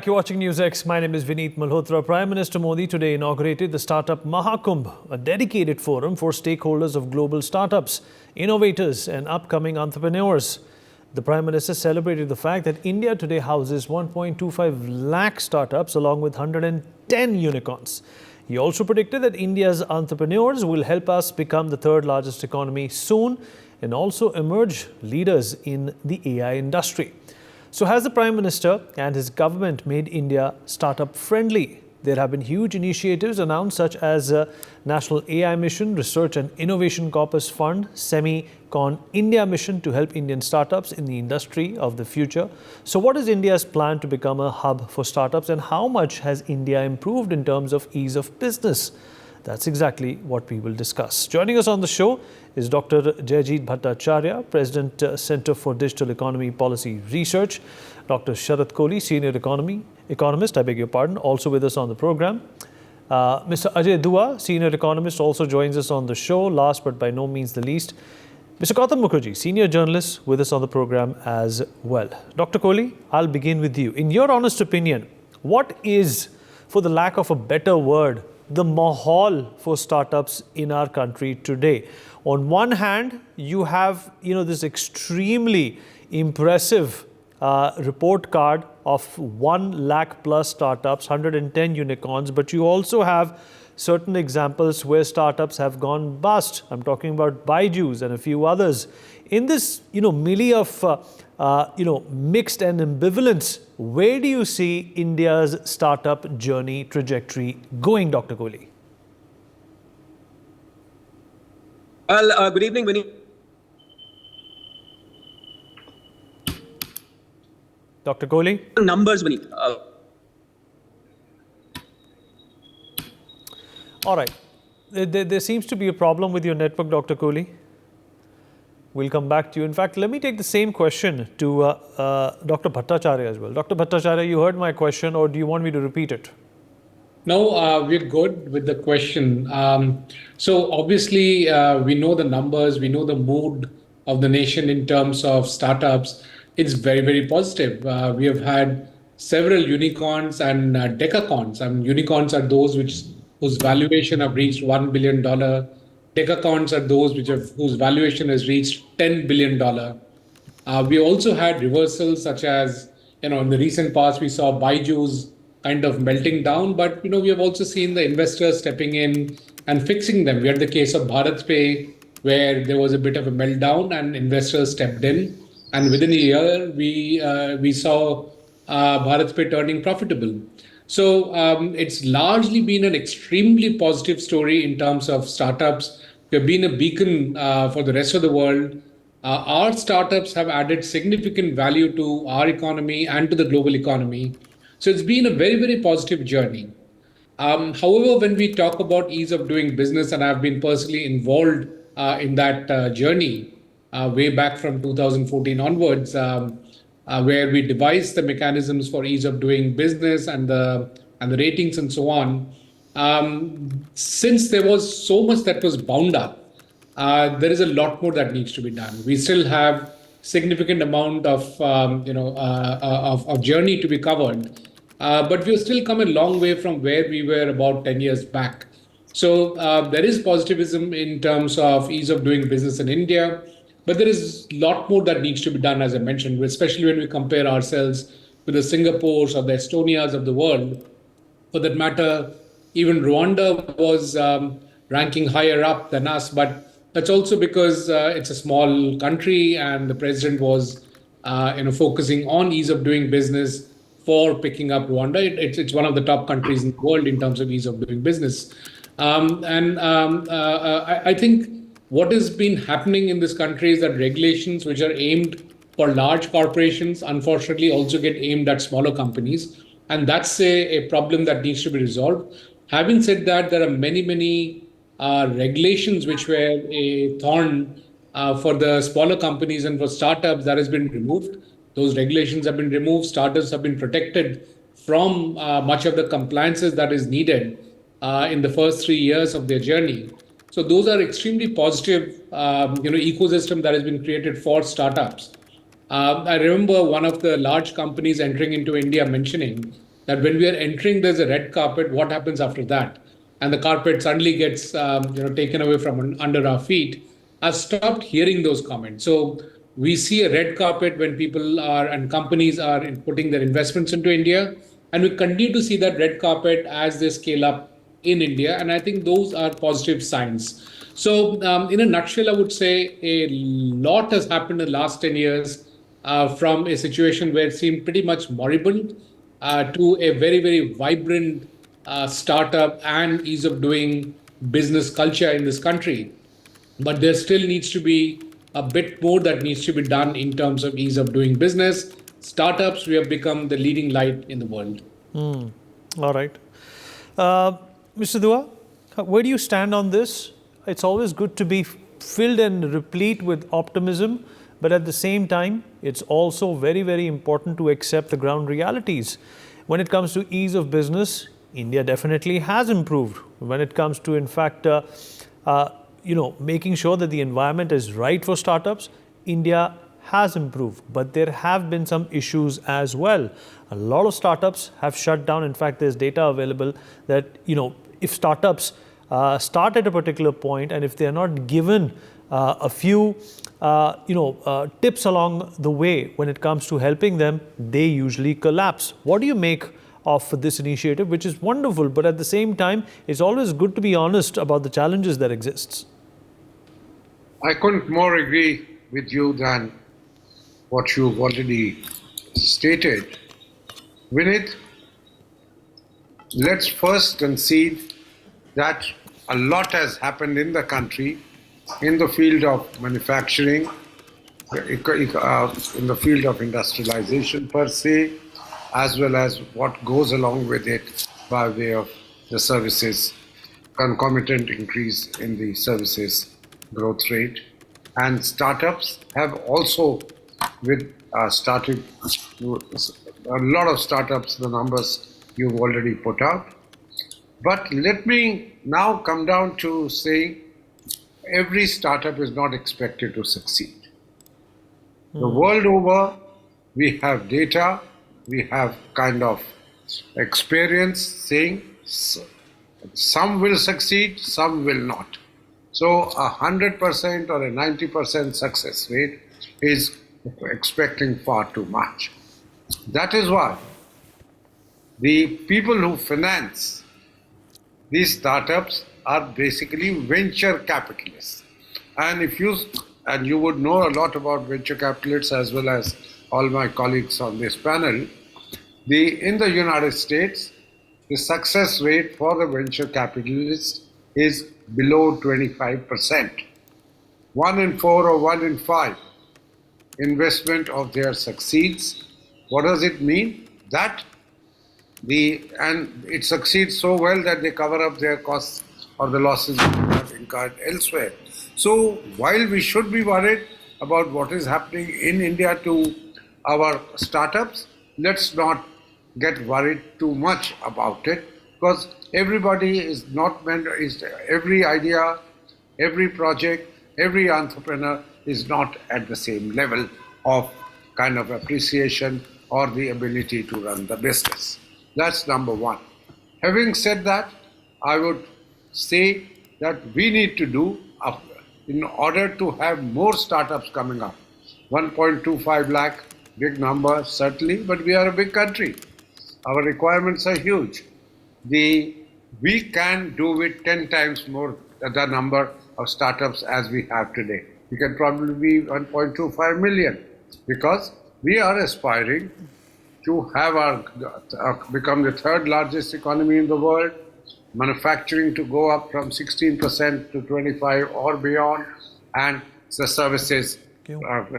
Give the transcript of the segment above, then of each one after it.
You're watching NewsX. My name is Vineet Malhotra. Prime Minister Modi today inaugurated the Startup Mahakumbh, a dedicated forum for stakeholders of global startups, innovators and upcoming entrepreneurs. The Prime Minister celebrated the fact that India today houses 1.25 lakh startups along with 110 unicorns. He also predicted that India's entrepreneurs will help us become the third largest economy soon and also emerge leaders in the AI industry. So has the Prime Minister and his government made India startup friendly? There have been huge initiatives announced such as National AI Mission, Research and Innovation Corpus Fund, Semicon India Mission to help Indian startups in the industry of the future. So what is India's plan to become a hub for startups and how much has India improved in terms of ease of business? That's exactly what we will discuss. Joining us on the show is Dr. Jayajit Bhattacharya, President, Center for Digital Economy Policy Research, Dr. Sharat Kohli, Senior Economist, also with us on the program. Mr. Ajay Dua, Senior Economist, also joins us on the show. Last but by no means the least, Mr. Gautam Mukherjee, Senior Journalist, with us on the program as well. Dr. Kohli, I'll begin with you. In your honest opinion, what is, for the lack of a better word, the mahal for startups in our country today? On one hand, you have this extremely impressive report card of 1 lakh plus startups, 110 unicorns, but you also have certain examples where startups have gone bust. I'm talking about Byju's and a few others. In this melee of mixed and ambivalence, where do you see India's startup journey trajectory going, Dr. Kohli? Well, good evening, Vinny. Dr. Kohli? Numbers, Vinny. All right. There seems to be a problem with your network, Dr. Kohli. We'll come back to you. In fact, let me take the same question to Dr. Bhattacharya as well. Dr. Bhattacharya, you heard my question, or do you want me to repeat it? No, we're good with the question. So obviously, we know the numbers, we know the mood of the nation in terms of startups. It's very, very positive. We have had several unicorns and decacorns. Unicorns are those whose valuation have reached $1 billion. Decacorns are those whose valuation has reached $10 billion. We also had reversals such as, in the recent past, we saw Byju's kind of melting down, but we have also seen the investors stepping in and fixing them. We had the case of BharatPe, where there was a bit of a meltdown and investors stepped in, and within a year we saw BharatPe turning profitable. So it's largely been an extremely positive story in terms of startups. We've been a beacon for the rest of the world. Our startups have added significant value to our economy and to the global economy. So it's been a very, very positive journey. However, when we talk about ease of doing business, and I've been personally involved in that journey way back from 2014 onwards, where we devised the mechanisms for ease of doing business and the ratings and so on. Since there was so much that was bound up, there is a lot more that needs to be done. We still have significant amount of journey to be covered. But we've still come a long way from where we were about 10 years back. So there is positivism in terms of ease of doing business in India, but there is a lot more that needs to be done, as I mentioned, especially when we compare ourselves with the Singapores or the Estonias of the world. For that matter, even Rwanda was ranking higher up than us, but that's also because it's a small country and the president was focusing on ease of doing business for picking up Rwanda. It's one of the top countries in the world in terms of ease of doing business. I think what has been happening in this country is that regulations which are aimed for large corporations, unfortunately, also get aimed at smaller companies. And that's a problem that needs to be resolved. Having said that, there are many regulations which were a thorn for the smaller companies and for startups that has been removed. Those regulations have been removed. Startups have been protected from much of the compliances that is needed in the first 3 years of their journey. So those are extremely positive, ecosystem that has been created for startups. I remember one of the large companies entering into India mentioning that when we are entering, there's a red carpet. What happens after that? And the carpet suddenly gets taken away from under our feet. I've stopped hearing those comments. So we see a red carpet when people are and companies are putting their investments into India, and we continue to see that red carpet as they scale up in India. And I think those are positive signs. So, in a nutshell, I would say a lot has happened in the last 10 years from a situation where it seemed pretty much moribund to a very, very vibrant startup and ease of doing business culture in this country. But there still needs to be a bit more that needs to be done in terms of ease of doing business. Startups, we have become the leading light in the world. All right. Mr. Dua, where do you stand on this? It's always good to be filled and replete with optimism, but at the same time, it's also very, very important to accept the ground realities. When it comes to ease of business, India definitely has improved. When it comes to, in fact, making sure that the environment is right for startups, India has improved, but there have been some issues as well. A lot of startups have shut down. In fact, there's data available that, if startups start at a particular point and if they are not given a few, tips along the way when it comes to helping them, they usually collapse. What do you make of this initiative, which is wonderful, but at the same time, it's always good to be honest about the challenges that exists? I couldn't more agree with you than what you've already stated. Vinit, let's first concede that a lot has happened in the country in the field of manufacturing, in the field of industrialization per se, as well as what goes along with it by way of the services, concomitant increase in the services growth rate. And startups have also started a lot of startups, the numbers you've already put out. But let me now come down to saying every startup is not expected to succeed. The world over, we have data, we have kind of experience saying some will succeed, some will not. So 100% or a 90% success rate is expecting far too much. That is why the people who finance these startups are basically venture capitalists. And you would know a lot about venture capitalists as well as all my colleagues on this panel. In the United States, the success rate for the venture capitalists is below 25%. 1 in 4 or 1 in 5 investment of theirs succeeds. What does it mean? And it succeeds so well that they cover up their costs or the losses that they have incurred elsewhere. So while we should be worried about what is happening in India to our startups, let's not get worried too much about it, because everybody is not meant, every idea, every project, every entrepreneur is not at the same level of kind of appreciation or the ability to run the business. That's number one. Having said that, I would say that we need to do, in order to have more startups coming up, 1.25 lakh, big number certainly, but we are a big country. Our requirements are huge. We can do with 10 times more the number of startups as we have today. We can probably be 1.25 million, because we are aspiring to have become the third largest economy in the world, manufacturing to go up from 16% to 25% or beyond, and the services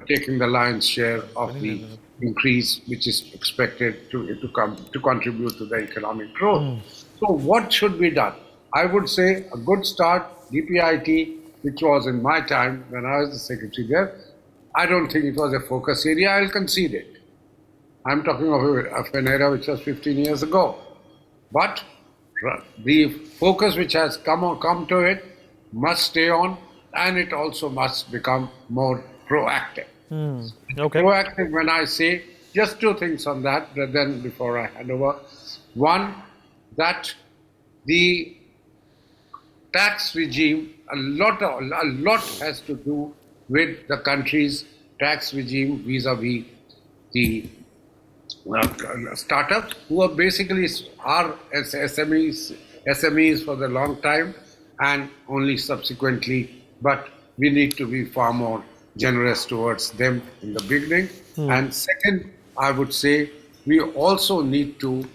taking the lion's share of the increase which is expected to contribute to the economic growth. So what should be done? I would say a good start, DPIT, which was in my time when I was the secretary there, I don't think it was a focus area, I'll concede it. I'm talking of an era which was 15 years ago. But the focus which has come to it must stay on, and it also must become more proactive. Okay. Proactive when I say, just two things on that, then before I hand over. One, that the tax regime, a lot has to do with the country's tax regime vis-a-vis the startups, who are basically SMEs for the long time and only subsequently, but we need to be far more generous towards them in the beginning. And second, I would say we also need to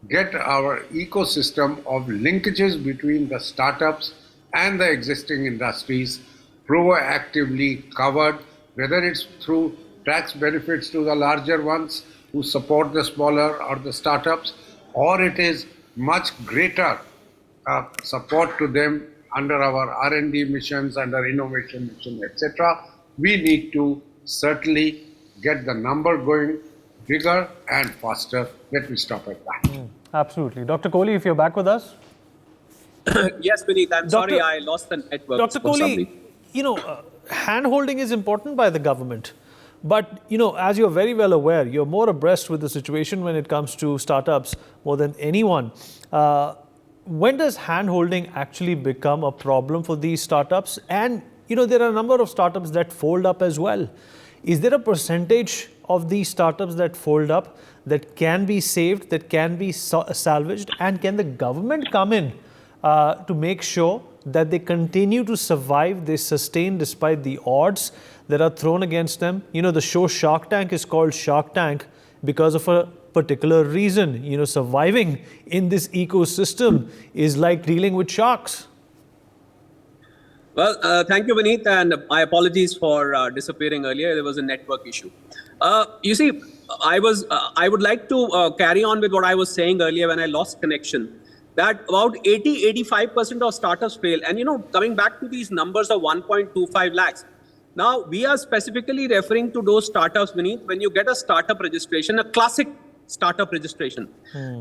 get our ecosystem of linkages between the startups and the existing industries proactively covered, whether it's through tax benefits to the larger ones who support the smaller or the startups, or it is much greater support to them under our R&D missions, under innovation mission, etc. We need to certainly get the number going bigger and faster. Let me stop at that. Absolutely. Dr. Kohli, if you're back with us. Yes, Vineet, I'm sorry I lost the network. Dr. Kohli, hand-holding is important by the government. But, as you're very well aware, you're more abreast with the situation when it comes to startups more than anyone. When does hand-holding actually become a problem for these startups? And, there are a number of startups that fold up as well. Is there a percentage of these startups that fold up that can be saved, that can be salvaged? And can the government come in to make sure that they continue to survive, they sustain despite the odds that are thrown against them? The show Shark Tank is called Shark Tank because of a particular reason. Surviving in this ecosystem is like dealing with sharks. Well, thank you, Vineet, and my apologies for disappearing earlier. There was a network issue. You see, I would like to carry on with what I was saying earlier when I lost connection, that about 80-85% of startups fail. And, coming back to these numbers of 1.25 lakhs, now we are specifically referring to those startups, Vineet, when you get a startup registration, a classic startup registration.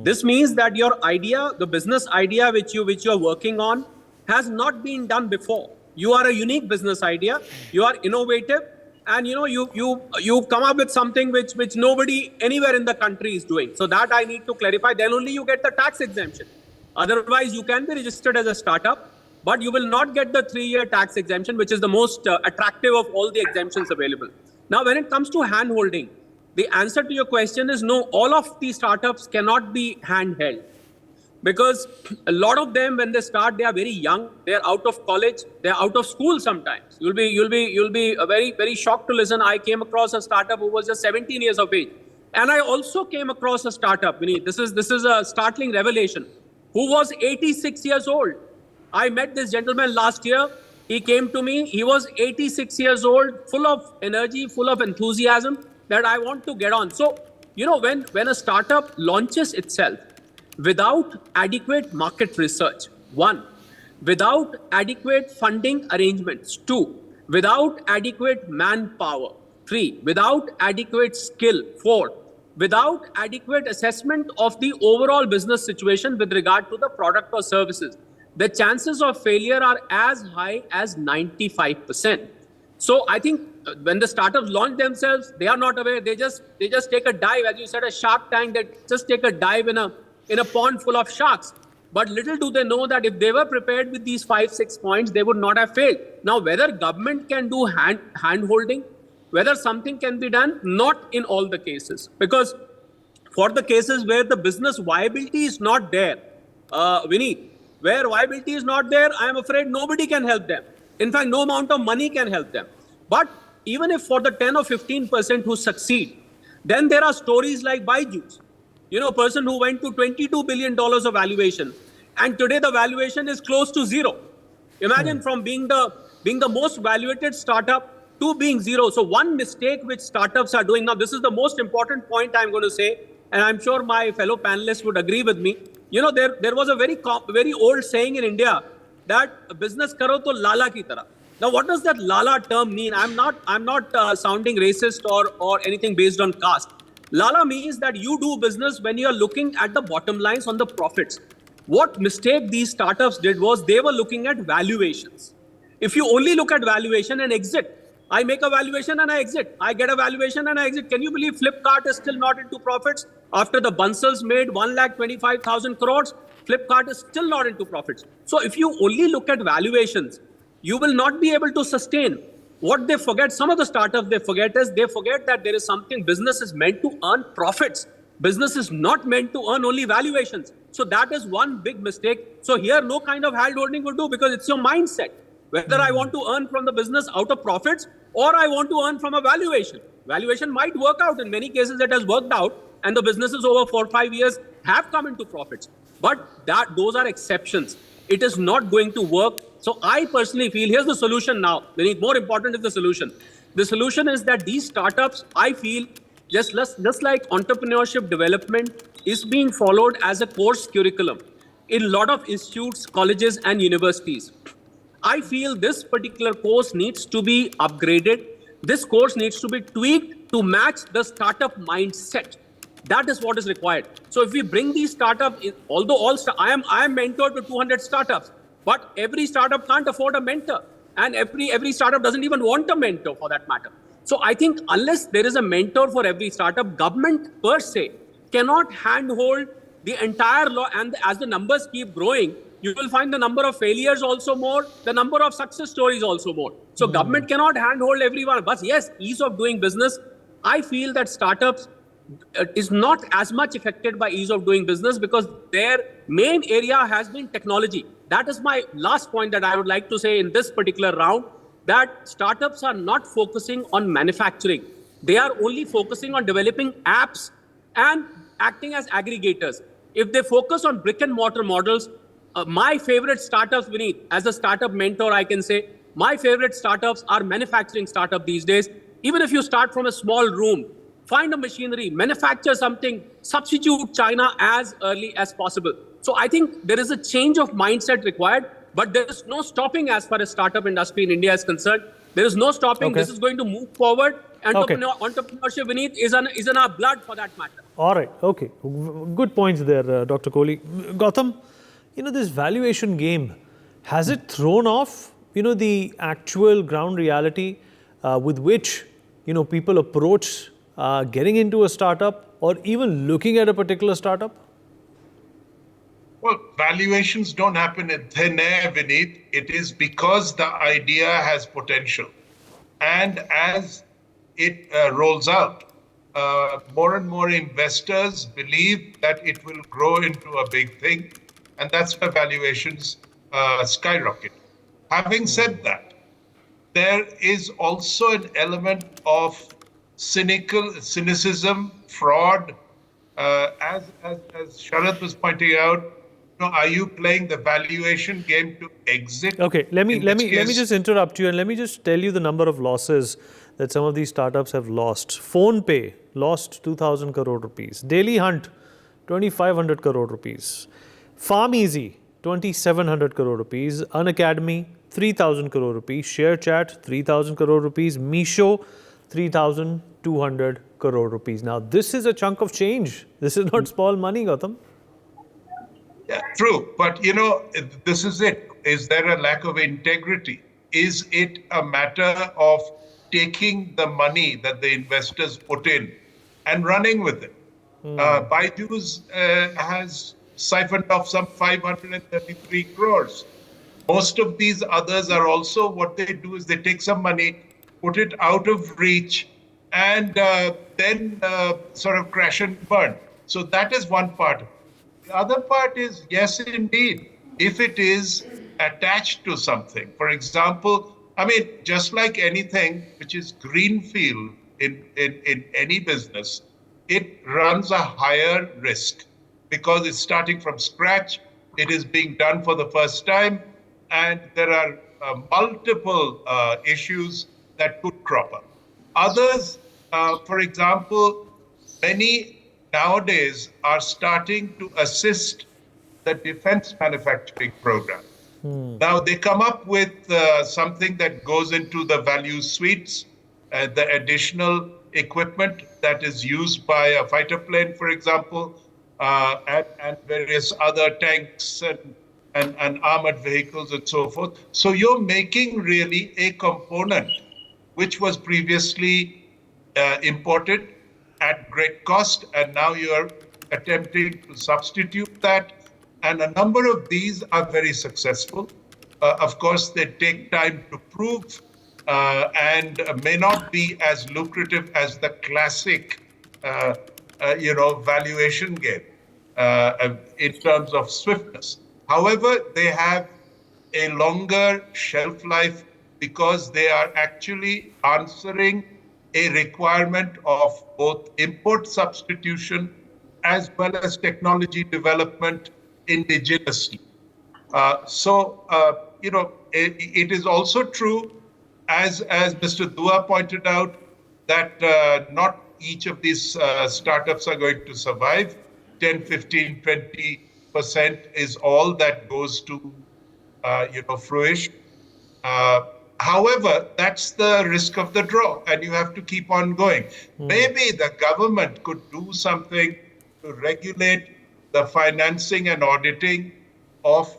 This means that your idea, the business idea which you're working on, has not been done before. You are a unique business idea, you are innovative, and you come up with something which nobody anywhere in the country is doing. So that I need to clarify. Then only you get the tax exemption. Otherwise, you can be registered as a startup, but you will not get the 3-year tax exemption, which is the most attractive of all the exemptions available. Now, when it comes to hand-holding, the answer to your question is no, all of these startups cannot be handheld. Because a lot of them, when they start, they are very young. They are out of college. They are out of school sometimes. You'll be very, very shocked to listen. I came across a startup who was just 17 years of age, and I also came across a startup. This is a startling revelation. Who was 86 years old. I met this gentleman last year. He came to me. He was 86 years old, full of energy, full of enthusiasm that I want to get on. So, when a startup launches itself, without adequate market research, 1, without adequate funding arrangements, 2, without adequate manpower, 3, without adequate skill, 4, without adequate assessment of the overall business situation with regard to the product or services, the chances of failure are as high as 95%. So I think when the startups launch themselves, they are not aware. They just take a dive, as you said, a Shark Tank. They just take a dive in a pond full of sharks. But little do they know that if they were prepared with these 5-6 points, they would not have failed. Now, whether government can do hand-holding, whether something can be done, not in all the cases. Because for the cases where the business viability is not there, Vineet, where viability is not there, I am afraid nobody can help them. In fact, no amount of money can help them. But even if for the 10 or 15% who succeed, then there are stories like Byju's. A person who went to $22 billion of valuation, and today the valuation is close to zero. Imagine from being the most valuated startup to being zero. So one mistake which startups are doing now, this is the most important point I'm going to say, and I'm sure my fellow panelists would agree with me. There was a very old saying in India that business karo to lala ki tarah. Now, what does that lala term mean? I'm not sounding racist or anything based on caste. Lala means that you do business when you are looking at the bottom lines on the profits. What mistake these startups did was they were looking at valuations. If you only look at valuation and exit, I make a valuation and I exit. I get a valuation and I exit. Can you believe Flipkart is still not into profits? After the Bansals made 1,25,000 crores, Flipkart is still not into profits. So if you only look at valuations, you will not be able to sustain. What they forget, some of the startups they forget that there is something, business is meant to earn profits. Business is not meant to earn only valuations. So that is one big mistake. So here, no kind of hand holding will do, because it's your mindset. Whether I want to earn from the business out of profits or I want to earn from a valuation. Valuation might work out. In many cases, it has worked out, and the businesses over 4 or 5 years have come into profits. But those are exceptions. It is not going to work. So I personally feel, here's the solution now. More important is the solution. The solution is that these startups, I feel, just like entrepreneurship development is being followed as a course curriculum in a lot of institutes, colleges, and universities. I feel this particular course needs to be upgraded. This course needs to be tweaked to match the startup mindset. That is what is required. So if we bring these startups, although I am mentor to 200 startups, but every startup can't afford a mentor, and every startup doesn't even want a mentor for that matter. So I think unless there is a mentor for every startup, government per se cannot handhold the entire law. And as the numbers keep growing, you will find the number of failures also more, the number of success stories also more. So government cannot handhold everyone. But yes, ease of doing business. I feel that startups is not as much affected by ease of doing business because their main area has been technology. That is my last point that I would like to say in this particular round, that startups are not focusing on manufacturing. They are only focusing on developing apps and acting as aggregators. If they focus on brick and mortar models, my favorite startups, Vineet, as a startup mentor, I can say, my favorite startups are manufacturing startup these days. Even if you start from a small room, find a machinery, manufacture something, substitute China as early as possible. So I think there is a change of mindset required, but there is no stopping as far as startup industry in India is concerned. There is no stopping. Okay. This is going to move forward. Entrepreneurship, Vineet, is in our blood for that matter. All right. Okay. Good points there, Dr. Kohli. Gautam, this valuation game, has it thrown off, the actual ground reality with which, people approach getting into a startup or even looking at a particular startup? Well, valuations don't happen in thin air, Vineet. It is because the idea has potential. And as it rolls out, more and more investors believe that it will grow into a big thing. And that's where valuations skyrocket. Having said that, there is also an element of cynicism, fraud. As Sharath was pointing out, are you playing the valuation game to exit? Okay, let me just interrupt you and let me just tell you the number of losses that some of these startups have lost. PhonePe lost 2,000 crore rupees. Daily Hunt, 2,500 crore rupees. Farm Easy, 2,700 crore rupees. Unacademy, 3,000 crore rupees. ShareChat, 3,000 crore rupees. Meesho, 3,200 crore rupees. Now, this is a chunk of change. This is not small money, Gautam. Yeah, true. But, this is it. Is there a lack of integrity? Is it a matter of taking the money that the investors put in and running with it? Baiju's has siphoned off some 533 crores. Most of these others are also, what they do is they take some money, put it out of reach, and then sort of crash and burn. So that is one part. The other part is, yes, indeed, if it is attached to something. For example, just like anything which is greenfield in any business, it runs a higher risk because it's starting from scratch. It is being done for the first time, and there are multiple issues that could crop up. Others, for example, many nowadays are starting to assist the defense manufacturing program. Now they come up with something that goes into the value suites, the additional equipment that is used by a fighter plane, for example, and various other tanks and armored vehicles and so forth. So you're making really a component which was previously imported, at great cost, and now you're attempting to substitute that. And a number of these are very successful. Of course, they take time to prove and may not be as lucrative as the classic, valuation game in terms of swiftness. However, they have a longer shelf life because they are actually answering a requirement of both import substitution as well as technology development indigenously. It is also true, as Mr. Dua pointed out, that not each of these startups are going to survive. 10, 15, 20% is all that goes to fruition. However, that's the risk of the draw, and you have to keep on going. Maybe the government could do something to regulate the financing and auditing of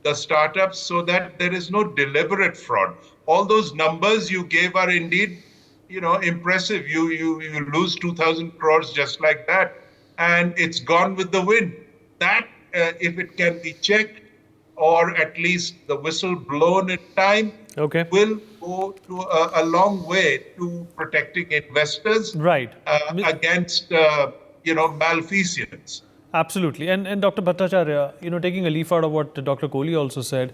the startups so that there is no deliberate fraud. All those numbers you gave are indeed, impressive. You lose 2,000 crores just like that, and it's gone with the wind. That, if it can be checked, or at least the whistle blown in time, will go to a long way to protecting investors against malfeasance. Absolutely. And Dr. Bhattacharya, taking a leaf out of what Dr. Kohli also said,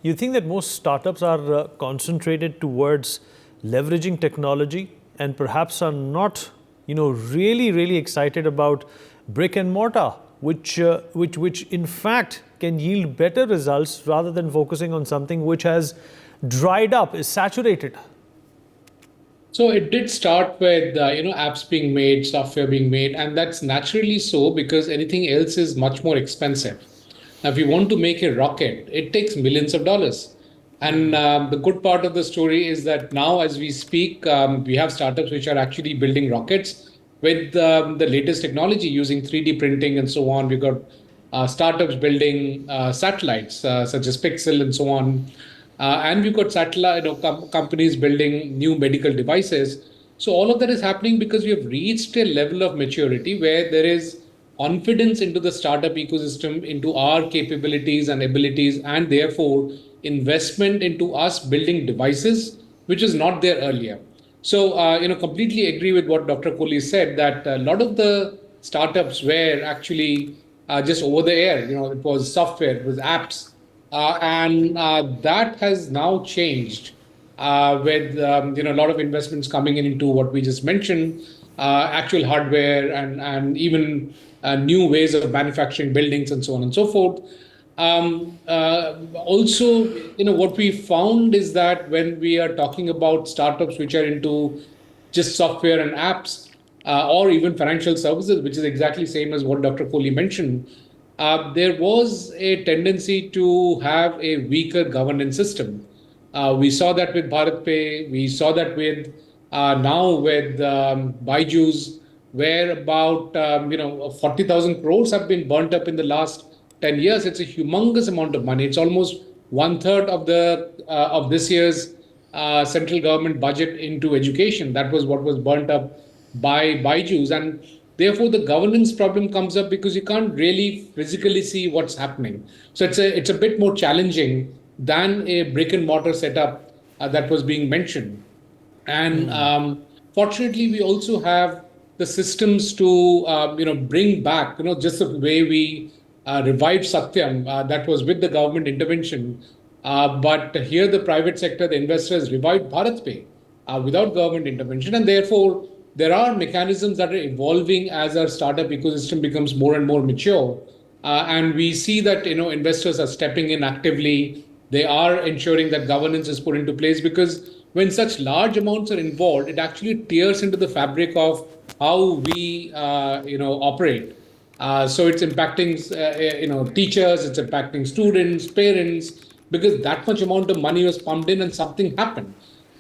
you think that most startups are concentrated towards leveraging technology and perhaps are not, really excited about brick and mortar, which in fact can yield better results rather than focusing on something which has dried up, is saturated? So it did start with apps being made, software being made, and that's naturally so because anything else is much more expensive. Now, if you want to make a rocket, it takes millions of dollars. And the good part of the story is that now, as we speak, we have startups which are actually building rockets with the latest technology using 3D printing and so on. We've got startups building satellites such as Pixel and so on. And we've got satellite companies building new medical devices. So all of that is happening because we have reached a level of maturity where there is confidence into the startup ecosystem, into our capabilities and abilities, and therefore investment into us building devices, which is not there earlier. So, completely agree with what Dr. Kohli said, that a lot of the startups were actually just over the air. It was software, it was apps. And that has now changed with a lot of investments coming into what we just mentioned, actual hardware and even new ways of manufacturing buildings and so on and so forth. Also, what we found is that when we are talking about startups which are into just software and apps or even financial services, which is exactly same as what Dr. Kohli mentioned, there was a tendency to have a weaker governance system. We saw that with BharatPe. We saw that with now with Byju's, where about 40,000 crores have been burnt up in the last 10 years. It's a humongous amount of money. It's almost 1/3 of this year's central government budget into education. That was what was burnt up by Byju's. And therefore, the governance problem comes up because you can't really physically see what's happening. So it's a bit more challenging than a brick and mortar setup that was being mentioned. And fortunately, we also have the systems to bring back just the way we revived Satyam. That was with the government intervention. But here, the private sector, the investors revived BharatPe without government intervention, and therefore there are mechanisms that are evolving as our startup ecosystem becomes more and more mature. And we see that investors are stepping in actively. They are ensuring that governance is put into place, because when such large amounts are involved, it actually tears into the fabric of how we operate. So it's impacting teachers, it's impacting students, parents, because that much amount of money was pumped in and something happened.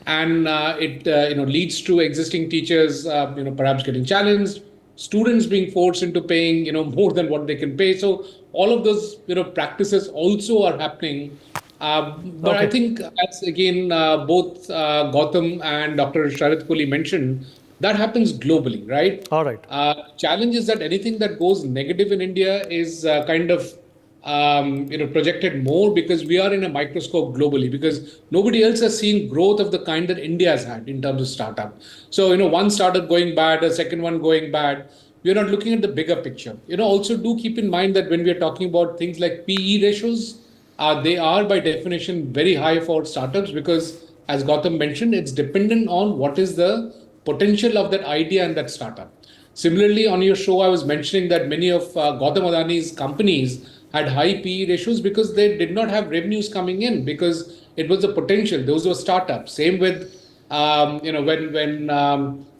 And it leads to existing teachers perhaps getting challenged, students being forced into paying more than what they can pay. So all of those practices also are happening. But I think, as again both Gautam and Dr. Sharat Kohli mentioned, That happens globally, right? All right. Challenge is that anything that goes negative in India is kind of projected more because we are in a microscope globally, because nobody else has seen growth of the kind that India has had in terms of startup. So, one startup going bad, a second one going bad. We're not looking at the bigger picture. Also do keep in mind that when we are talking about things like PE ratios, they are by definition very high for startups because, as Gautam mentioned, it's dependent on what is the potential of that idea and that startup. Similarly, on your show, I was mentioning that many of Gautam Adani's companies had high PE ratios because they did not have revenues coming in because it was the potential. Those were startups. Same with, when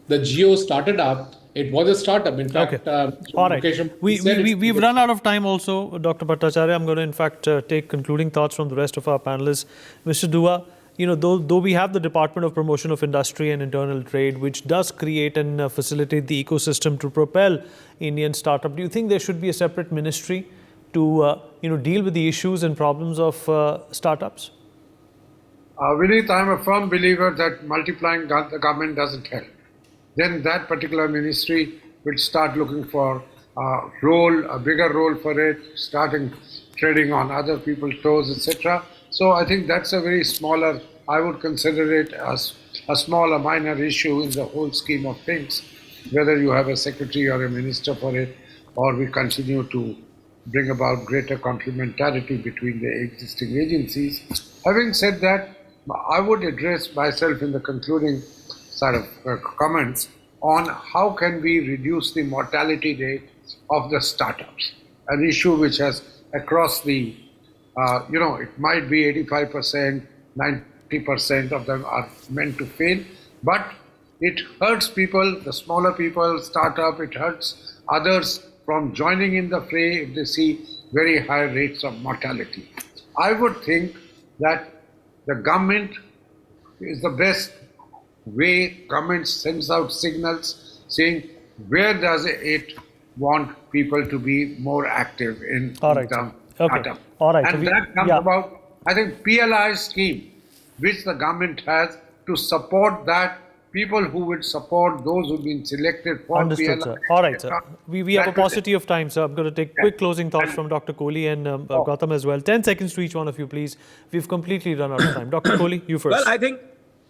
the Geo started up, it was a startup. In fact, all right. We've run out of time also, Dr. Bhattacharya. I'm going to, in fact, take concluding thoughts from the rest of our panelists. Mr. Dua, though we have the Department of Promotion of Industry and Internal Trade, which does create and facilitate the ecosystem to propel Indian startup, do you think there should be a separate ministry to deal with the issues and problems of startups? Vineet, I'm a firm believer that multiplying the government doesn't help. Then that particular ministry will start looking for a bigger role for it, starting treading on other people's toes, etc. So I think that's a very smaller, I would consider it as a small, a minor issue in the whole scheme of things, whether you have a secretary or a minister for it, or we continue to bring about greater complementarity between the existing agencies. Having said that, I would address myself in the concluding sort of comments on how can we reduce the mortality rate of the startups, an issue which has across the, it might be 85%, 90% of them are meant to fail, but it hurts people, the smaller people, startup, it hurts others from joining in the fray if they see very high rates of mortality. I would think that the government is the best way. Government sends out signals saying where does it want people to be more active in startup. All right. And that comes about, I think, PLI scheme, which the government has to support that. People who would support those who've been selected for Understood, PLI. Sir. All right, sir. We have a paucity of time, sir. I'm going to take quick closing thoughts from Dr. Kohli and Gautam as well. 10 seconds to each one of you, please. We've completely run out of time. Dr. Kohli, you first. Well,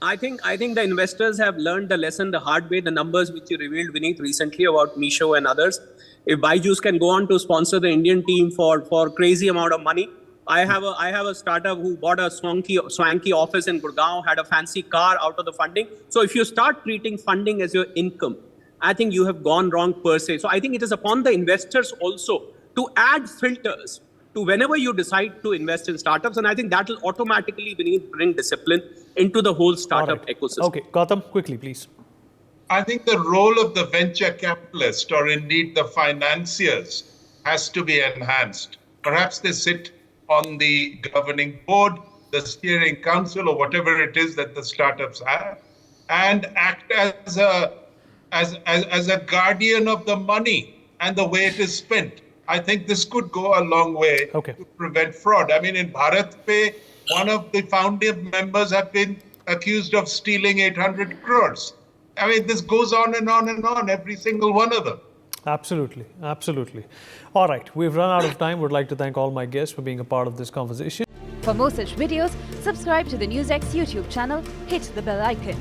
I think the investors have learned the lesson the hard way. The numbers which you revealed, Vineet, recently about Meesho and others. If Byju's can go on to sponsor the Indian team for crazy amount of money, I have a startup who bought a swanky office in Gurgaon, had a fancy car out of the funding. So if you start treating funding as your income, I think you have gone wrong per se. So I think it is upon the investors also to add filters to whenever you decide to invest in startups. And I think that will automatically bring discipline into the whole startup ecosystem. Okay, Gautam, quickly, please. I think the role of the venture capitalist, or indeed the financiers, has to be enhanced. Perhaps they sit on the governing board, the steering council, or whatever it is that the startups have, and act as a guardian of the money and the way it is spent. I think this could go a long way to prevent fraud. I mean, in Bharat Pay, one of the founding members have been accused of stealing 800 crores. I mean, this goes on and on and on, every single one of them. Absolutely. Absolutely. All right. We've run out of time. Would like to thank all my guests for being a part of this conversation. For more such videos, subscribe to the NewsX YouTube channel, hit the bell icon.